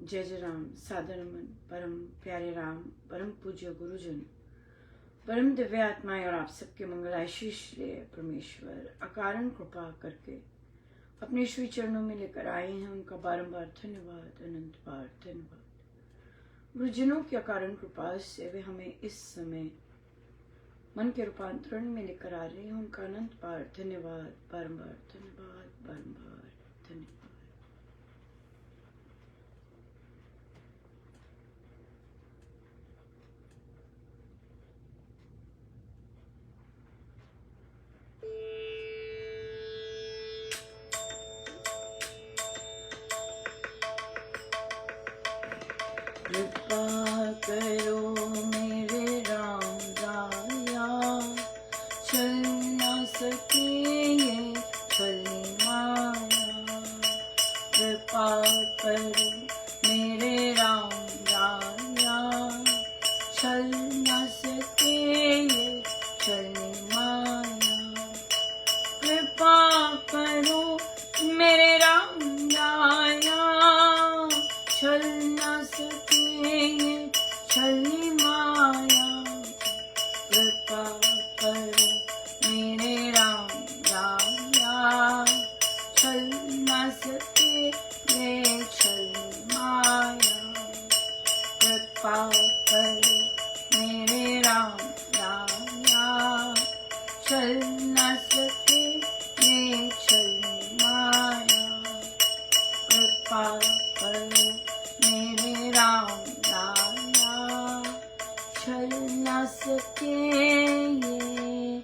जय जय राम। सादरमन परम प्यारे राम, परम पूज्य गुरुजन, परम दिव्य आत्माएं और आप सबके मंगल आशीष ले परमेश्वर अकारण कृपा करके अपने श्री चरणों में लेकर आए हैं। उनका बारंबार धन्यवाद, अनंत बार धन्यवाद। गुरुजनों की अकारण कृपा से वे हमें इस समय मन के रूपांतरण में लेकर आ रहे हैं। उनका अनंत बार धन्यवाद, बारंबार धन्यवाद, बारंबार धन्यवाद। कृपा करो मेरे राम राया, चल न सके ये छली माया। कृपा करो मेरे राम राया, चल न सके ये छली माया। कृपा करो मेरे राम राया, छल न सके ये छली माया। कृपा करो मेरे राम राया, छल न सके ये छली माया। कृपा करो मेरे राम राया, छल न सके ये छली माया। कृपा करो मेरे राम राया, छल न सके ये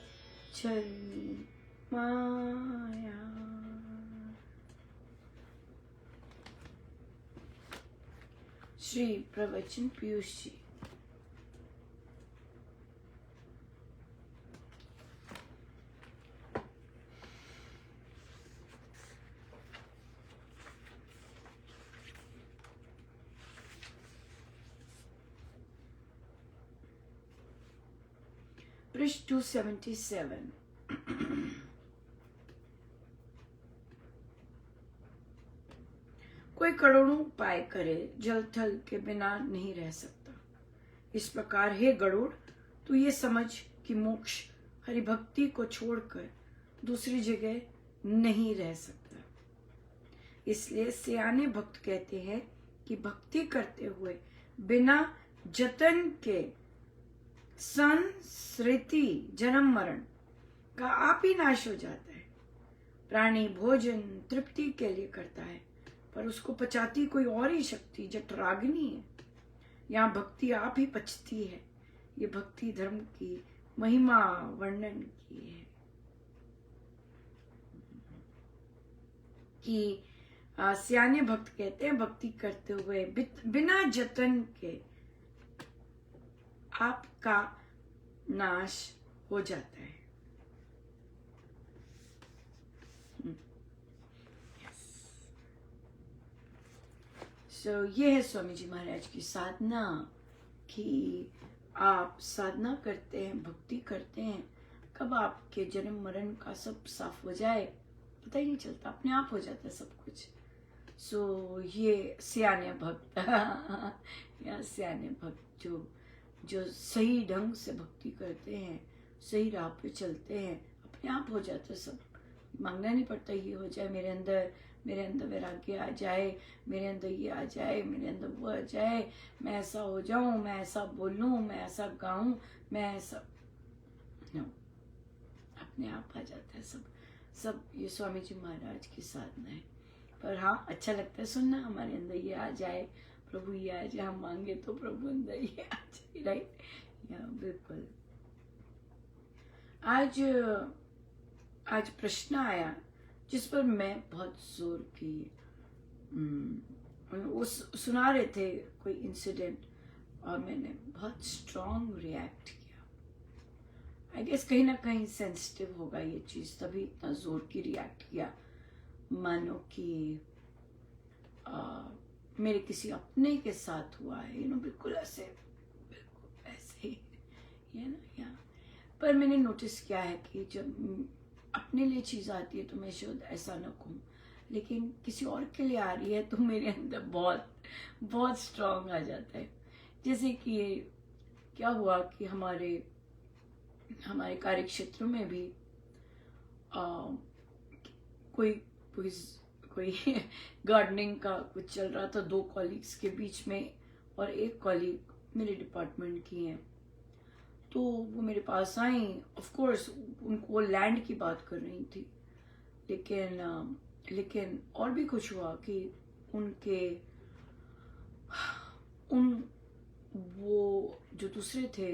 छली माया। श्री प्रवचन पीयूष जी। पृष्ठ 277। कोई करोड़ों उपाय करे, जल थल के बिना नहीं रह सकता। इस प्रकार हे गरुड़, तू ये समझ कि मोक्ष हरि भक्ति को छोड़कर दूसरी जगह नहीं रह सकता। इसलिए सियाने भक्त कहते हैं कि भक्ति करते हुए बिना जतन के संसृति जन्म मरण का आप ही नाश हो जाता है। प्राणी भोजन तृप्ति के लिए करता है, पर उसको पचाती कोई और ही शक्ति जठराग्नि है। यहाँ भक्ति आप ही पचती है। ये भक्ति धर्म की महिमा वर्णन की है कि सियाने भक्त कहते हैं भक्ति करते हुए बिना जतन के आपका नाश हो जाता है। ये है स्वामी जी महाराज की साधना कि आप साधना करते हैं, भक्ति करते हैं, कब आपके जन्म मरण का सब साफ हो जाए पता ही नहीं चलता, अपने आप हो जाता है सब कुछ। ये सियाने भक्त या सियाने भक्त जो सही ढंग से भक्ति करते हैं, सही राह पे चलते हैं, अपने आप हो जाता है सब। मांगना नहीं पड़ता ये हो जाए मेरे अंदर वैराग्य आ जाए, मेरे अंदर ये आ जाए, मेरे अंदर वो आ जाए, मैं ऐसा हो जाऊं, मैं ऐसा बोलूं, मैं ऐसा गाऊं, मैं ऐसा no. अपने आप आ जाता है सब। ये स्वामी जी महाराज की साधना है। पर हाँ, अच्छा लगता है सुनना, हमारे अंदर ये आ जाए, प्रभु ये आ जाए, हम मांगे तो प्रभु अंदर ये आ जाए। राइट, या बिल्कुल। आज प्रश्न आया जिस पर मैं बहुत जोर की वो सुना रहे थे कोई इंसिडेंट, और मैंने बहुत स्ट्रॉन्ग रिएक्ट किया। आई गेस कहीं ना कहीं सेंसिटिव होगा ये चीज, तभी इतना जोर की रिएक्ट किया। मानो कि मेरे किसी अपने के साथ हुआ है, बिल्कुल ऐसे ही है ना। या पर मैंने नोटिस किया है कि जब अपने लिए चीज आती है तो मैं शायद ऐसा न कहूँ, लेकिन किसी और के लिए आ रही है तो मेरे अंदर बहुत बहुत स्ट्रांग आ जाता है। जैसे कि ये क्या हुआ कि हमारे हमारे कार्य क्षेत्र में भी आ, कोई कोई कोई गार्डनिंग का कुछ चल रहा था 2 कॉलीग्स के बीच में, और एक कॉलीग मेरे डिपार्टमेंट की हैं। तो वो मेरे पास आई, ऑफ कोर्स उनको लैंड की बात कर रही थी, लेकिन और भी कुछ हुआ कि उनके उन वो जो दूसरे थे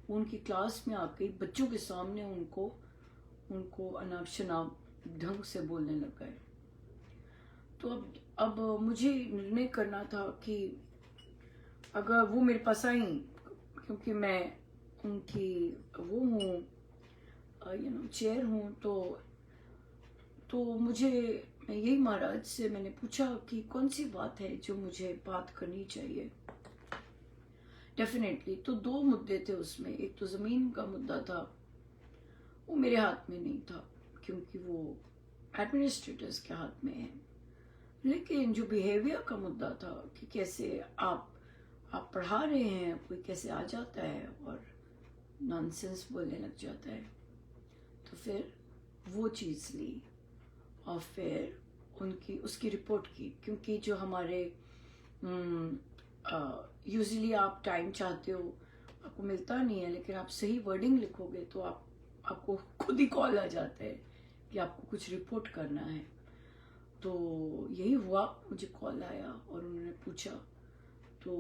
उनकी क्लास में आके बच्चों के सामने उनको अनाप शनाप ढंग से बोलने लग गए। तो अब मुझे निर्णय करना था कि अगर वो मेरे पास आई, क्योंकि मैं उनकी वो हूँ चेयर हूँ, तो मैं यही महाराज से मैंने पूछा कि कौन सी बात है जो मुझे बात करनी चाहिए। डेफिनेटली तो 2 मुद्दे थे उसमें। एक तो जमीन का मुद्दा था, वो मेरे हाथ में नहीं था क्योंकि वो एडमिनिस्ट्रेटर्स के हाथ में है। लेकिन जो बिहेवियर का मुद्दा था कि कैसे आप पढ़ा रहे हैं, कोई कैसे आ जाता है और नॉनसेंस बोलने लग जाता है, तो फिर वो चीज़ ली और फिर उसकी रिपोर्ट की। क्योंकि जो हमारे यूजुअली आप टाइम चाहते हो, आपको मिलता नहीं है, लेकिन आप सही वर्डिंग लिखोगे तो आपको खुद ही कॉल आ जाता है कि आपको कुछ रिपोर्ट करना है। तो यही हुआ, मुझे कॉल आया और उन्होंने पूछा, तो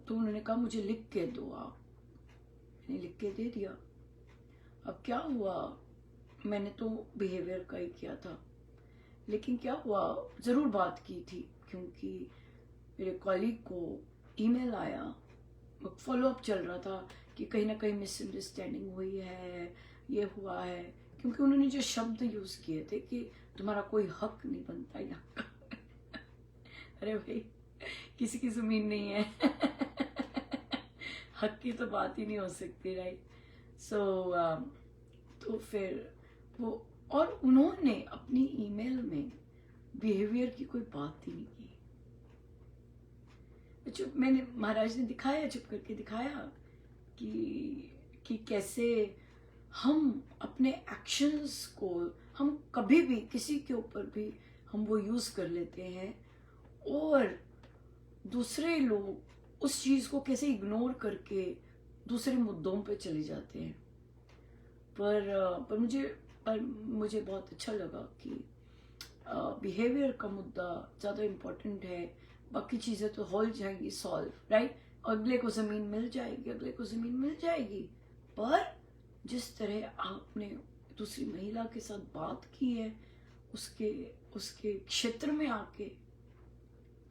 उन्होंने कहा मुझे लिख के दो आप। मैंने लिख के दे दिया। अब क्या हुआ, मैंने तो बिहेवियर का ही किया था, लेकिन क्या हुआ, ज़रूर बात की थी क्योंकि मेरे कॉलीग को ईमेल आया, फॉलोअप चल रहा था कि कहीं ना कहीं मिसअंडरस्टैंडिंग हुई है, ये हुआ है। क्योंकि उन्होंने जो शब्द यूज़ किए थे कि तुम्हारा कोई हक नहीं बनता यहाँ का। अरे भाई, किसी की ज़मीन नहीं है। हक की तो बात ही नहीं हो सकती, राइट। तो फिर वो, और उन्होंने अपनी ईमेल में बिहेवियर की कोई बात ही नहीं की। चुप, मैंने महाराज ने दिखाया, चुप करके दिखाया कि कैसे हम अपने एक्शंस को, हम कभी भी किसी के ऊपर भी हम वो यूज कर लेते हैं और दूसरे लोग उस चीज को कैसे इग्नोर करके दूसरे मुद्दों पे चले जाते हैं। पर मुझे बहुत अच्छा लगा कि बिहेवियर का मुद्दा ज़्यादा इम्पोर्टेंट है। बाकी चीज़ें तो हो जाएंगी सॉल्व, राइट। अगले को ज़मीन मिल जाएगी, पर जिस तरह आपने दूसरी महिला के साथ बात की है, उसके क्षेत्र में आके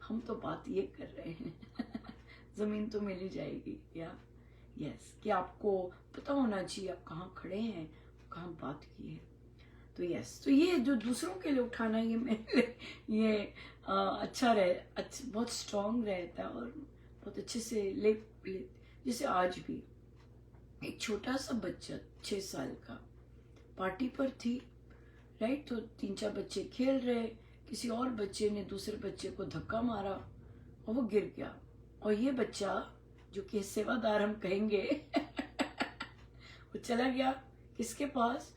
हम तो बात ये कर रहे हैं। ज़मीन तो मिल ही जाएगी, या यस, कि आपको पता होना चाहिए आप कहाँ खड़े हैं, कहाँ बात की है। तो यस, तो ये जो दूसरों के लिए उठाना, ये मेरे ये अच्छा बहुत स्ट्रांग रहता है और बहुत अच्छे से ले। जैसे आज भी एक छोटा सा बच्चा 6 साल का पार्टी पर थी, राइट। तो 3-4 बच्चे खेल रहे, किसी और बच्चे ने दूसरे बच्चे को धक्का मारा और वो गिर गया। और ये बच्चा, जो कि सेवादार हम कहेंगे, वो चला गया किसके पास,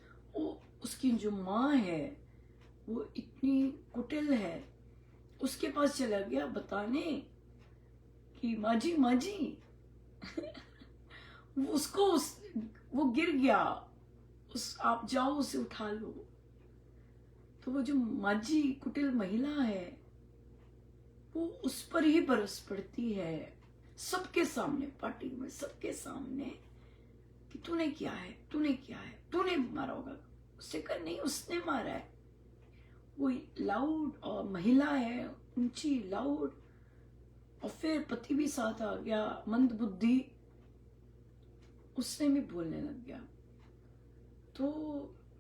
उसकी जो माँ है वो इतनी कुटिल है, उसके पास चला गया बताने कि माँ जी वो गिर गया, आप जाओ उसे उठा लो। तो वो जो माजी कुटिल महिला है वो उस पर ही बरस पड़ती है सबके सामने, पार्टी में सबके सामने, कि तूने किया है, तूने मारा होगा। उससे कर नहीं, उसने मारा है। वो लाउड, और महिला है ऊंची, लाउड, और फिर पति भी साथ आ गया, मंद बुद्धि, उसने भी बोलने लग गया। तो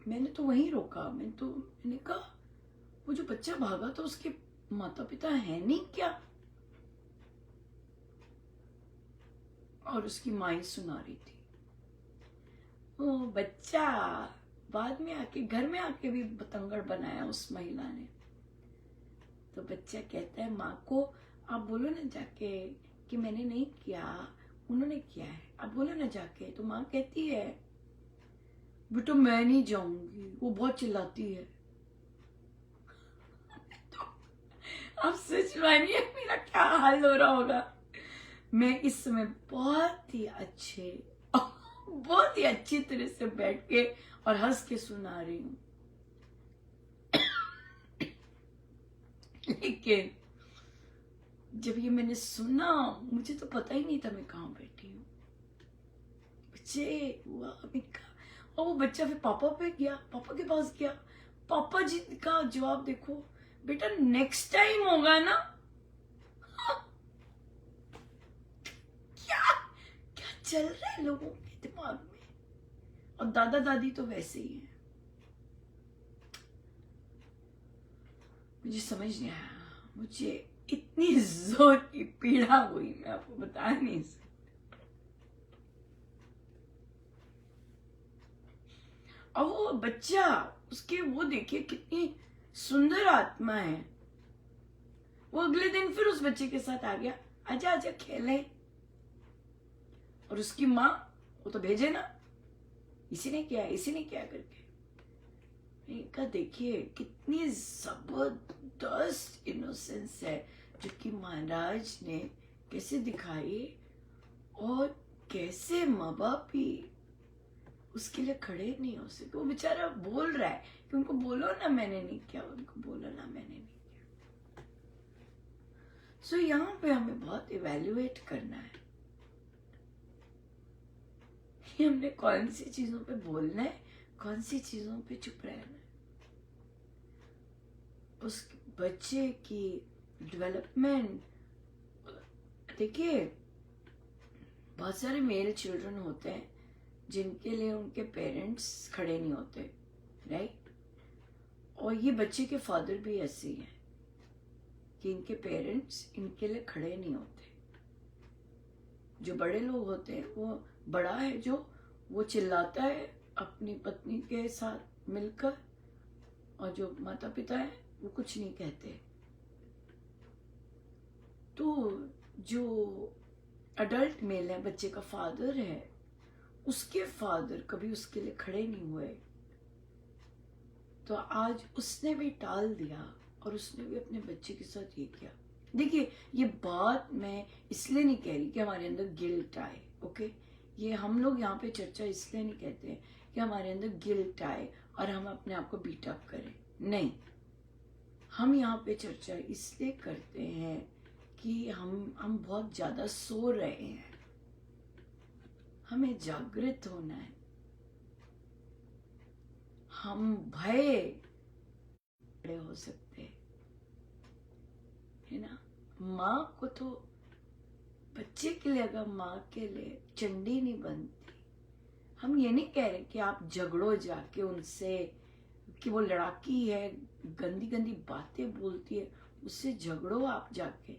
मैंने तो वहीं रोका। मैंने कहा वो जो बच्चा भागा तो उसके माता पिता है नहीं क्या? और उसकी माँ ही सुना रही थी। वो बच्चा बाद में आके, घर में आके भी बतंगड़ बनाया उस महिला ने। तो बच्चा कहता है माँ को आप बोलो ना जाके कि मैंने नहीं किया, उन्होंने किया है। आप बोलो ना जाके। तो माँ कहती है बेटा मैं नहीं जाऊंगी, वो बहुत चिल्लाती है। तो आप सोच मानिए मेरा क्या हाल हो रहा होगा। मैं इस समय बहुत ही अच्छी तरह से बैठ के और हंस के सुना रही हूँ। लेकिन जब ये मैंने सुना, मुझे तो पता ही नहीं था मैं कहाँ बैठी हूँ। बच्चे हुआ अभी का, और वो बच्चा फिर पापा पे गया, पापा के पास गया। पापा जी का जवाब देखो, बेटा नेक्स्ट टाइम होगा ना। क्या क्या चल रहा है लोगों के दिमाग में। और दादा दादी तो वैसे ही हैं। मुझे समझ नहीं आया, मुझे इतनी जोर की पीड़ा हुई मैं आपको बता नहीं सकती। और वो बच्चा, उसके वो देखिए कितनी सुंदर आत्मा है। वो अगले दिन फिर उस बच्चे के साथ आ गया, आजा आजा खेले। और उसकी माँ, वो तो भेजे ना, इसी ने किया करके। का देखिए कितनी जबरदस्त इनोसेंस है जो कि महाराज ने कैसे दिखाई, और कैसे माँ बाप भी उसके लिए खड़े नहीं हो सके। वो बेचारा बोल रहा है कि उनको बोलो ना मैंने नहीं किया, उनको बोलो ना मैंने नहीं किया। सो यहाँ पे हमें बहुत इवेल्युएट करना है कि हमने कौन सी चीजों पे बोलना है, कौन सी चीजों पे चुप रहना है। उस बच्चे की डेवलपमेंट, देखिए बहुत सारे मेल चिल्ड्रन होते हैं जिनके लिए उनके पेरेंट्स खड़े नहीं होते, राइट। और ये बच्चे के फादर भी ऐसे ही हैं कि इनके पेरेंट्स इनके लिए खड़े नहीं होते। जो बड़े लोग होते हैं, वो बड़ा है जो वो चिल्लाता है अपनी पत्नी के साथ मिलकर, और जो माता पिता है वो कुछ नहीं कहते। तो जो अडल्ट मेल है, बच्चे का फादर है, उसके फादर कभी उसके लिए खड़े नहीं हुए। तो आज उसने भी टाल दिया और उसने भी अपने बच्चे के साथ ये किया। देखिए ये बात मैं इसलिए नहीं कह रही कि हमारे अंदर गिल्ट आए, ओके। ये हम लोग यहाँ पे चर्चा इसलिए नहीं कहते हैं कि हमारे अंदर गिल्ट आए और हम अपने आप को बीट अप करें, नहीं। हम यहाँ पे चर्चा इसलिए करते हैं कि हम बहुत ज्यादा सो रहे हैं, हमें जागृत होना है। हम भय खड़े हो सकते है ना। माँ को तो बच्चे के लिए, अगर माँ के लिए चंडी नहीं बनती, हम ये नहीं कह रहे कि आप झगड़ो जाके उनसे कि वो लड़ाकी है, गंदी गंदी बातें बोलती है, उससे झगड़ो आप जाके।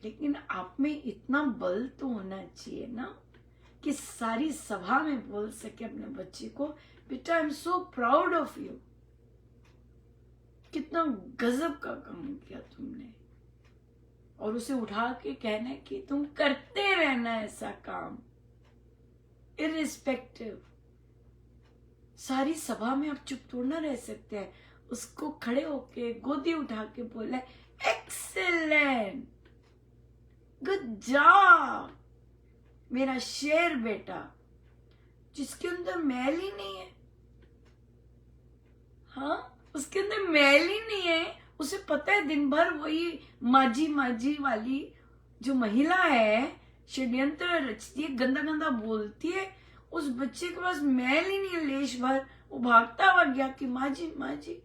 लेकिन आप में इतना बल तो होना चाहिए ना कि सारी सभा में बोल सके अपने बच्चे को, बेटा I am so proud of you, कितना गजब का काम किया तुमने। और उसे उठा के कहना है कि तुम करते रहना ऐसा काम, इररिस्पेक्टिव। सारी सभा में आप चुप थोड़ा ना रह सकते हैं। उसको खड़े होके गोदी उठा के बोला, एक्सेलेंट, गुड जॉब मेरा शेर बेटा, जिसके अंदर मैल ही नहीं है। हाँ, उसके अंदर मैल ही नहीं है। उसे पता है दिन भर वही माजी माजी वाली जो महिला है षड्यंत्र रचती है, गंदा गंदा बोलती है। उस बच्चे के पास मैल ही नहीं है लेश भर। वो भागता हुआ गया कि माँ जी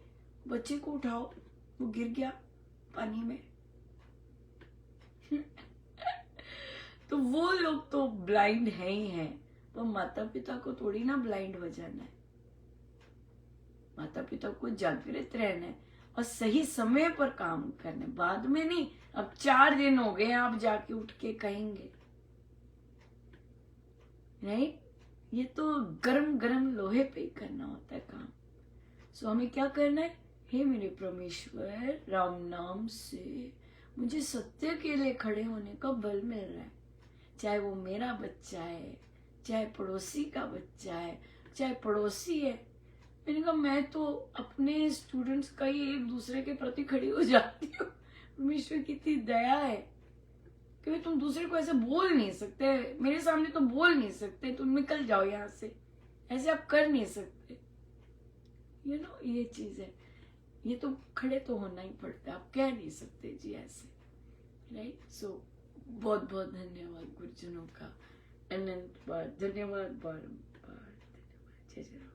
बच्चे को उठाओ, वो गिर गया पानी में। तो वो लोग तो ब्लाइंड है ही हैं, तो माता पिता को थोड़ी ना ब्लाइंड हो जाना है। माता पिता को जागृत रहना है और सही समय पर काम करना है, बाद में नहीं। अब 4 दिन हो गए, आप जाके उठ के कहेंगे नहीं, ये तो गरम गरम लोहे पे ही करना होता है काम। सो हमें क्या करना है, हे मेरे परमेश्वर, राम नाम से मुझे सत्य के लिए खड़े होने का बल मिल रहा है, चाहे वो मेरा बच्चा है, चाहे पड़ोसी का बच्चा है, चाहे पड़ोसी है। मैंने कहा मैं तो अपने स्टूडेंट्स का ही एक दूसरे के प्रति खड़ी हो जाती हूँ। परमेश्वर की इतनी दया है कि तुम दूसरे को ऐसे बोल नहीं सकते, मेरे सामने तो बोल नहीं सकते, तुम निकल जाओ यहाँ से, ऐसे आप कर नहीं सकते। यू नो ये चीज है, ये तो खड़े तो होना ही पड़ता है, आप कह नहीं सकते जी ऐसे, राइट। सो बहुत बहुत धन्यवाद गुरुजनों का, अनंत बार धन्यवाद, बार बार धन्यवाद। जय जय राम।